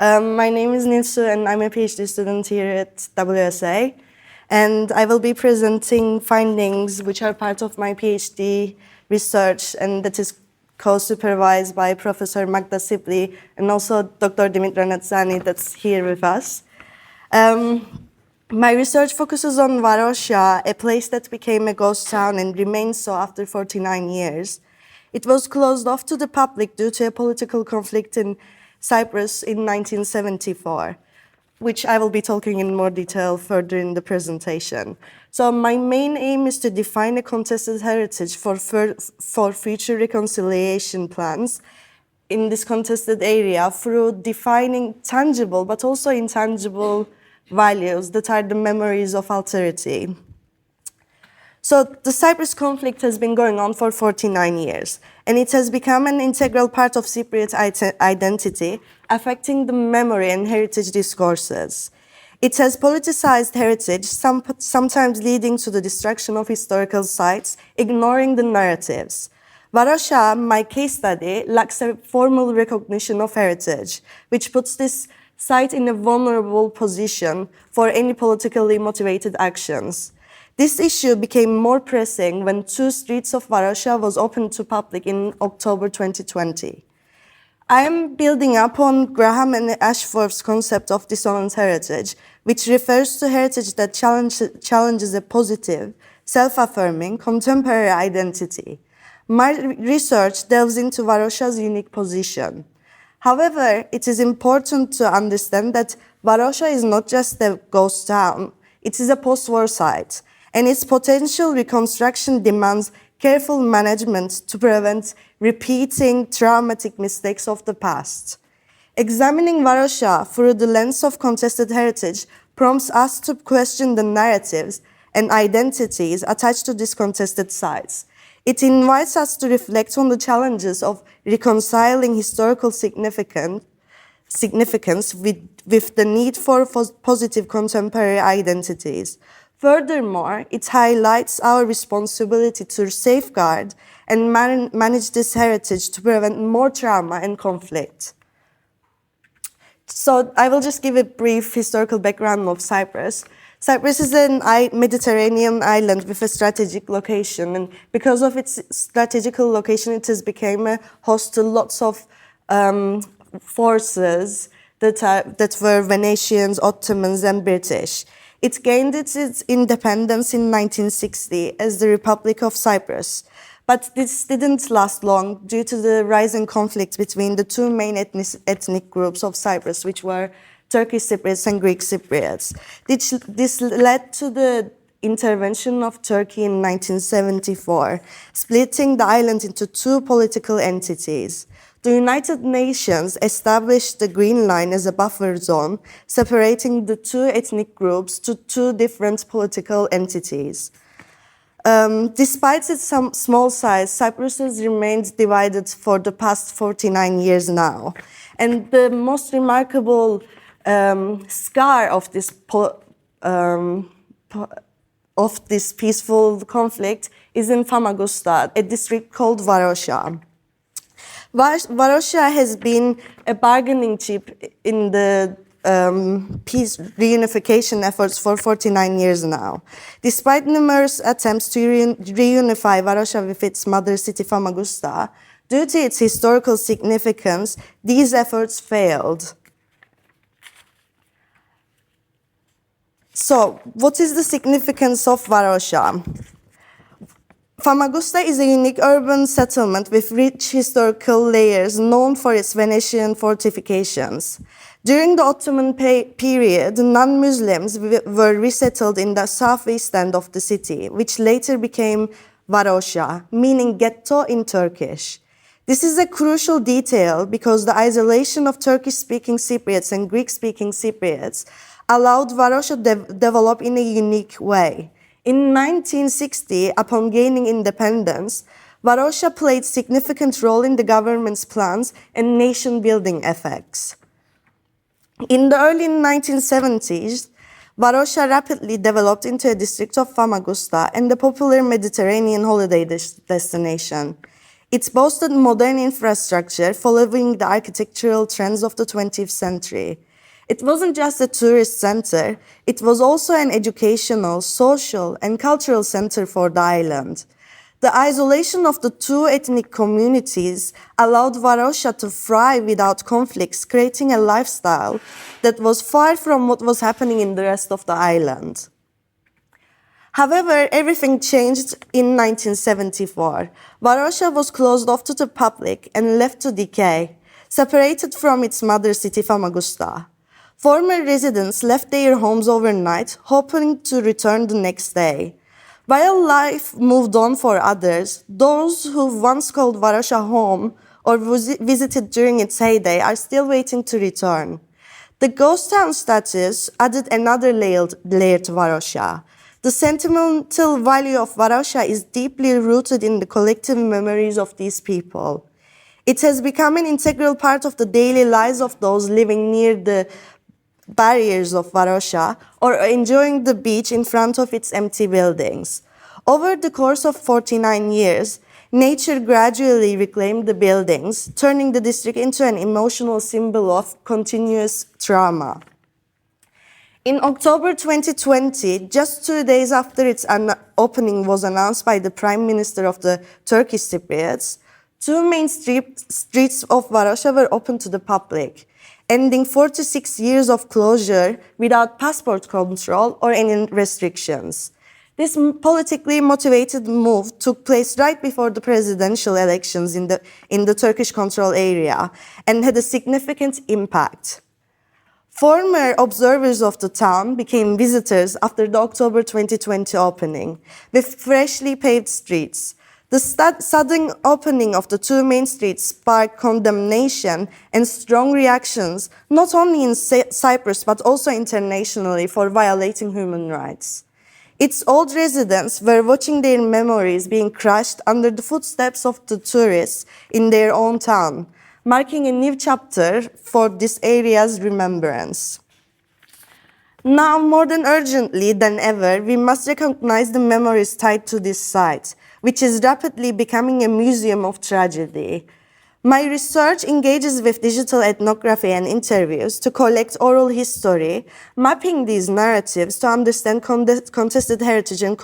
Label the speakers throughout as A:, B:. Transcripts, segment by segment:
A: My name is Nilsu and I'm a PhD student here at WSA. And I will be presenting findings which are part of my PhD research, and that is co-supervised by Professor Magda Sibley and also Dr. Dimitra Natsani that's here with us. My research focuses on Varosha, a place that became a ghost town and remains so after 49 years. It was closed off to the public due to a political conflict in Cyprus in 1974, which I will be talking in more detail further in the presentation. So my main aim is to define a contested heritage for future reconciliation plans in this contested area through defining tangible but also intangible values that are the memories of Alterity. So the Cyprus conflict has been going on for 49 years, and it has become an integral part of Cypriot identity, affecting the memory and heritage discourses. It has politicized heritage, sometimes leading to the destruction of historical sites, ignoring the narratives. Varosha, my case study, lacks a formal recognition of heritage, which puts this site in a vulnerable position for any politically motivated actions. This issue became more pressing when 2 streets of Varosha was opened to public in October 2020. I am building up on Graham and Ashworth's concept of dissonant heritage, which refers to heritage that challenges a positive, self-affirming, contemporary identity. My research delves into Varosha's unique position. However, it is important to understand that Varosha is not just a ghost town, it is a post-war site, and its potential reconstruction demands careful management to prevent repeating traumatic mistakes of the past. Examining Varosha through the lens of contested heritage prompts us to question the narratives and identities attached to these contested sites. It invites us to reflect on the challenges of reconciling historical significance with the need for positive contemporary identities. Furthermore, it highlights our responsibility to safeguard and manage this heritage to prevent more trauma and conflict. So I will just give a brief historical background of Cyprus. Cyprus is a Mediterranean island with a strategic location, and because of its strategical location, it has become a host to lots of forces that were Venetians, Ottomans, and British. It gained its independence in 1960 as the Republic of Cyprus. But this didn't last long due to the rising conflict between the 2 main ethnic groups of Cyprus, which were Turkish Cypriots and Greek Cypriots. This led to the intervention of Turkey in 1974, splitting the island into 2 political entities. The United Nations established the Green Line as a buffer zone, separating the 2 ethnic groups to 2 different political entities. Despite its small size, Cyprus has remained divided for the past 49 years now. And the most remarkable scar of this peaceful conflict is in Famagusta, a district called Varosha. Varosha has been a bargaining chip in the peace reunification efforts for 49 years now. Despite numerous attempts to reunify Varosha with its mother city Famagusta, due to its historical significance, these efforts failed. So, what is the significance of Varosha? Famagusta is a unique urban settlement with rich historical layers known for its Venetian fortifications. During the Ottoman period, non-Muslims were resettled in the southeast end of the city, which later became Varosha, meaning ghetto in Turkish. This is a crucial detail because the isolation of Turkish-speaking Cypriots and Greek-speaking Cypriots allowed Varosha to develop in a unique way. In 1960, upon gaining independence, Varosha played a significant role in the government's plans and nation-building efforts. In the early 1970s, Varosha rapidly developed into a district of Famagusta and a popular Mediterranean holiday destination. It boasted modern infrastructure following the architectural trends of the 20th century. It wasn't just a tourist center, it was also an educational, social, and cultural center for the island. The isolation of the two ethnic communities allowed Varosha to thrive without conflicts, creating a lifestyle that was far from what was happening in the rest of the island. However, everything changed in 1974. Varosha was closed off to the public and left to decay, separated from its mother city Famagusta. Former residents left their homes overnight, hoping to return the next day. While life moved on for others, those who once called Varosha home or visited during its heyday are still waiting to return. The ghost town status added another layer to Varosha. The sentimental value of Varosha is deeply rooted in the collective memories of these people. It has become an integral part of the daily lives of those living near the barriers of Varosha or enjoying the beach in front of its empty buildings. Over the course of 49 years, nature gradually reclaimed the buildings, turning the district into an emotional symbol of continuous trauma. In October 2020, just 2 days after its opening was announced by the Prime Minister of the Turkish Cypriots, two main streets of Varosha were opened to the public, ending 46 years of closure without passport control or any restrictions. This politically motivated move took place right before the presidential elections in the Turkish control area and had a significant impact. Former observers of the town became visitors after the October 2020 opening, with freshly paved streets. The sudden opening of the two main streets sparked condemnation and strong reactions, not only in Cyprus but also internationally, for violating human rights. Its old residents were watching their memories being crushed under the footsteps of the tourists in their own town, marking a new chapter for this area's remembrance. Now, more than urgently than ever, we must recognize the memories tied to this site, which is rapidly becoming a museum of tragedy. My research engages with digital ethnography and interviews to collect oral history, mapping these narratives to understand contested heritage and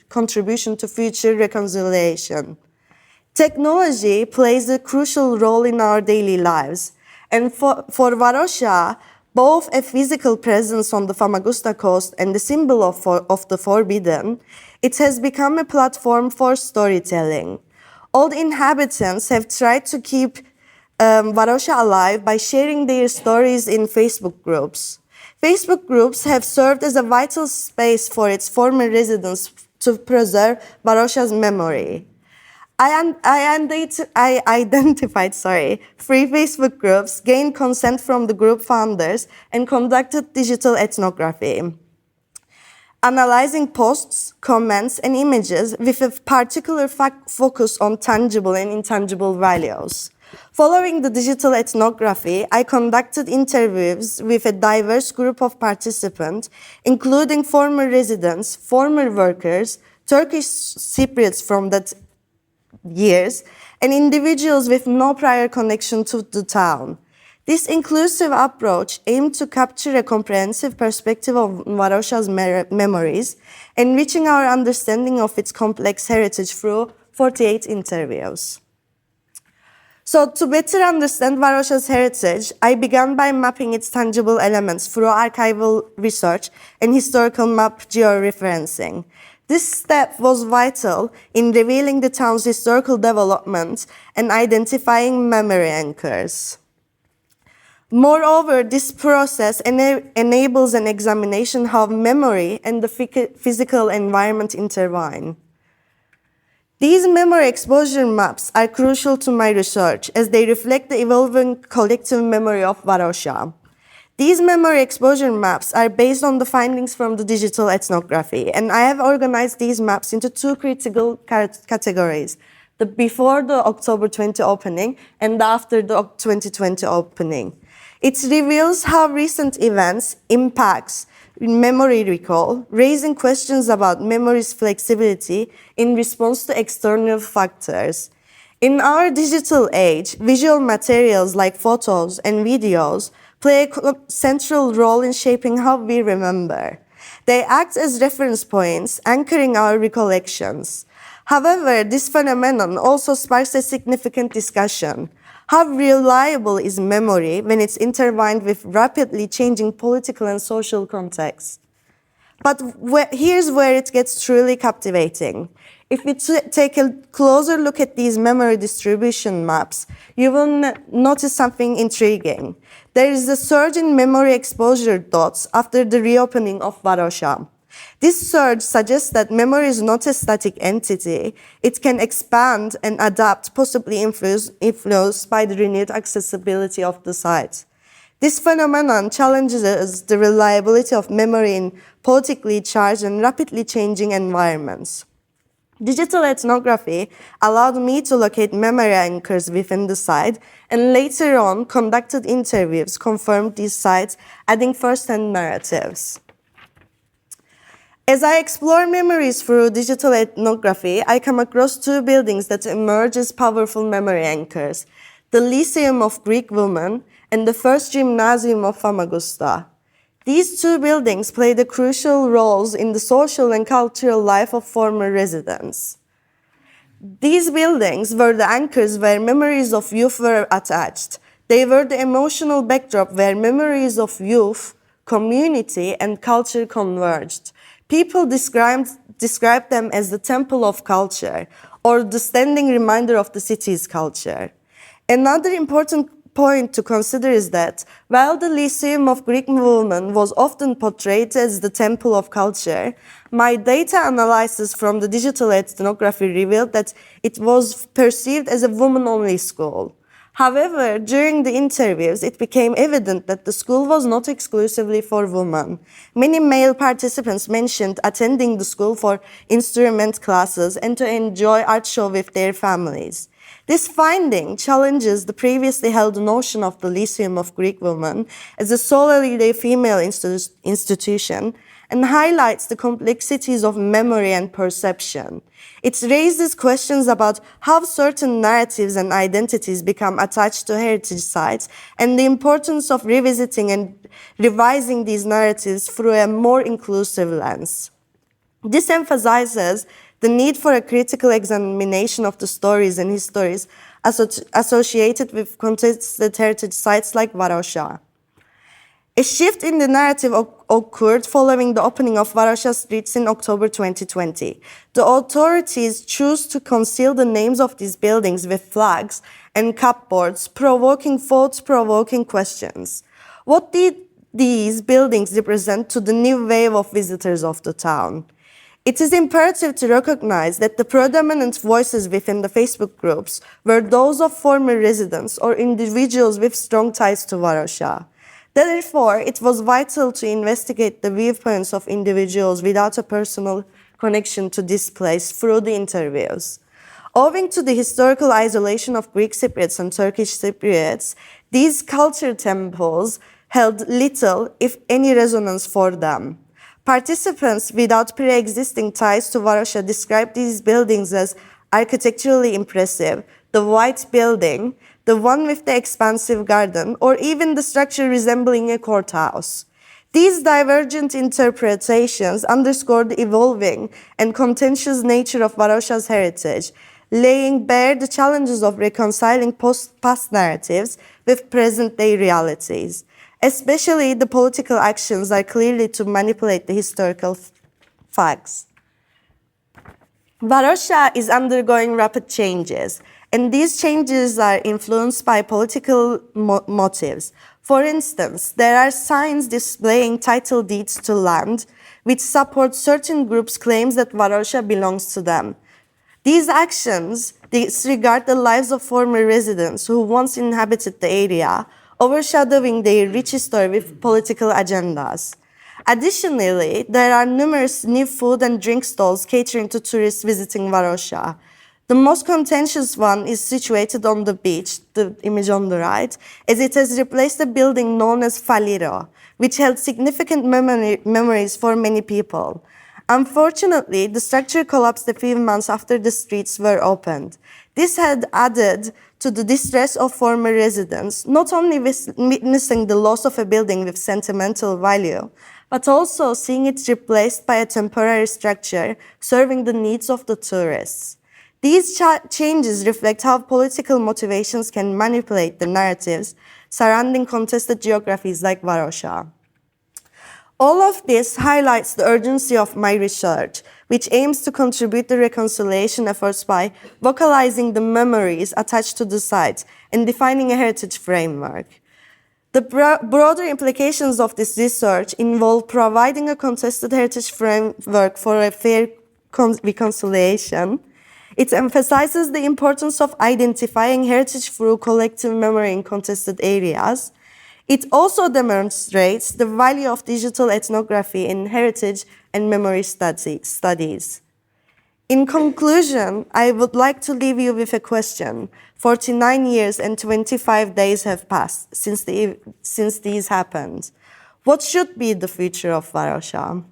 A: contribution to future reconciliation. Technology plays a crucial role in our daily lives, and for Varosha, both a physical presence on the Famagusta coast and the symbol of the forbidden, it has become a platform for storytelling. All the inhabitants have tried to keep Varosha alive by sharing their stories in Facebook groups. Facebook groups have served as a vital space for its former residents to preserve Varosha's memory. I identified three Facebook groups, gained consent from the group founders, and conducted digital ethnography, analyzing posts, comments, and images with a particular focus on tangible and intangible values. Following the digital ethnography, I conducted interviews with a diverse group of participants, including former residents, former workers, Turkish Cypriots from that years, and individuals with no prior connection to the town. This inclusive approach aimed to capture a comprehensive perspective of Varosha's memories, enriching our understanding of its complex heritage through 48 interviews. So to better understand Varosha's heritage, I began by mapping its tangible elements through archival research and historical map georeferencing. This step was vital in revealing the town's historical development and identifying memory anchors. Moreover, this process enables an examination of how memory and the physical environment intertwine. These memory exposure maps are crucial to my research as they reflect the evolving collective memory of Varosha. These memory exposure maps are based on the findings from the digital ethnography, and I have organized these maps into two critical categories: the before the October 20 opening and the after the 2020 opening. It reveals how recent events impacts memory recall, raising questions about memory's flexibility in response to external factors. In our digital age, visual materials like photos and videos play a central role in shaping how we remember. They act as reference points, anchoring our recollections. However, this phenomenon also sparks a significant discussion. How reliable is memory when it's intertwined with rapidly changing political and social contexts? But here's where it gets truly captivating. If we take a closer look at these memory distribution maps, you will notice something intriguing. There is a surge in memory exposure dots after the reopening of Varosha. This surge suggests that memory is not a static entity. It can expand and adapt, possibly influenced by the renewed accessibility of the site. This phenomenon challenges the reliability of memory in politically charged and rapidly changing environments. Digital ethnography allowed me to locate memory anchors within the site, and later on, conducted interviews confirmed these sites, adding first-hand narratives. As I explore memories through digital ethnography, I come across two buildings that emerge as powerful memory anchors: the Lyceum of Greek Women and the First Gymnasium of Famagusta. These two buildings played crucial roles in the social and cultural life of former residents. These buildings were the anchors where memories of youth were attached. They were the emotional backdrop where memories of youth, community, and culture converged. People described them as the temple of culture, or the standing reminder of the city's culture. Another important point to consider is that while the Lyceum of Greek Women was often portrayed as the temple of culture, my data analysis from the digital ethnography revealed that it was perceived as a woman-only school. However, during the interviews, it became evident that the school was not exclusively for women. Many male participants mentioned attending the school for instrument classes and to enjoy art show with their families. This finding challenges the previously held notion of the Lyceum of Greek Women as a solely female institution and highlights the complexities of memory and perception. It raises questions about how certain narratives and identities become attached to heritage sites and the importance of revisiting and revising these narratives through a more inclusive lens. This emphasizes the need for a critical examination of the stories and histories associated with contested heritage sites like Varosha. A shift in the narrative occurred following the opening of Varosha streets in October 2020. The authorities chose to conceal the names of these buildings with flags and cupboards, provoking thought-provoking questions. What did these buildings represent to the new wave of visitors of the town? It is imperative to recognize that the predominant voices within the Facebook groups were those of former residents or individuals with strong ties to Varosha. Therefore, it was vital to investigate the viewpoints of individuals without a personal connection to this place through the interviews. Owing to the historical isolation of Greek Cypriots and Turkish Cypriots, these culture temples held little, if any, resonance for them. Participants without pre-existing ties to Varosha described these buildings as architecturally impressive: the white building, the one with the expansive garden, or even the structure resembling a courthouse. These divergent interpretations underscore the evolving and contentious nature of Varosha's heritage, laying bare the challenges of reconciling past narratives with present-day realities. Especially the political actions are clearly to manipulate the historical facts. Varosha is undergoing rapid changes, and these changes are influenced by political motives. For instance, there are signs displaying title deeds to land, which support certain groups' claims that Varosha belongs to them. These actions disregard the lives of former residents who once inhabited the area, overshadowing their rich history with political agendas. Additionally, there are numerous new food and drink stalls catering to tourists visiting Varosha. The most contentious one is situated on the beach, the image on the right, as it has replaced a building known as Faliro, which held significant memories for many people. Unfortunately, the structure collapsed a few months after the streets were opened. This had added to the distress of former residents, not only witnessing the loss of a building with sentimental value, but also seeing it replaced by a temporary structure serving the needs of the tourists. These changes reflect how political motivations can manipulate the narratives surrounding contested geographies like Varosha. All of this highlights the urgency of my research, which aims to contribute to reconciliation efforts by vocalizing the memories attached to the site and defining a heritage framework. The broader implications of this research involve providing a contested heritage framework for a fair reconciliation. It emphasizes the importance of identifying heritage through collective memory in contested areas. It also demonstrates the value of digital ethnography in heritage and memory studies. In conclusion, I would like to leave you with a question. 49 years and 25 days have passed since these happened. What should be the future of Varosha?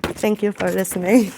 A: Thank you for listening.